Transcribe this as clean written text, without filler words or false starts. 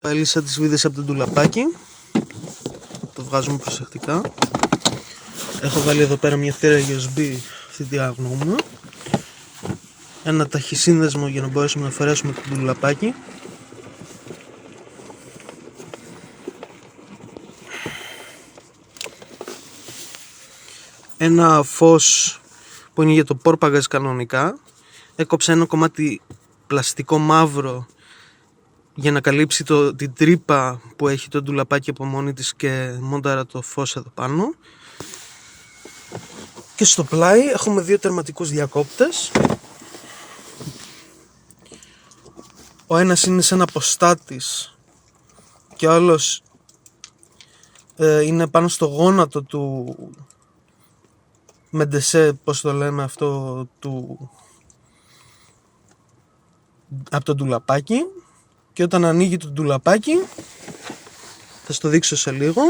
Πέλησα τις βίδες από το ντουλαπάκι. Το βγάζουμε προσεκτικά. Έχω βάλει εδώ πέρα μια θύρα USB αυτή τη διάγνωμη. Ένα ταχυσύνδεσμο για να μπορέσουμε να φορέσουμε το ντουλαπάκι. Ένα φως που είναι για το πόρπαγας κανονικά. Έκοψα ένα κομμάτι πλαστικό μαύρο για να καλύψει την τρύπα που έχει το ντουλαπάκι από μόνη της και μόνταρα το φως εδώ πάνω. Και στο πλάι έχουμε δύο τερματικούς διακόπτες. Ο ένας είναι σε ένα ποστάτης και ο άλλος είναι πάνω στο γόνατο του μεντεσέ, πώς το λέμε αυτό, από το ντουλαπάκι. Και όταν ανοίγει το ντουλαπάκι, θα στο δείξω σε λίγο,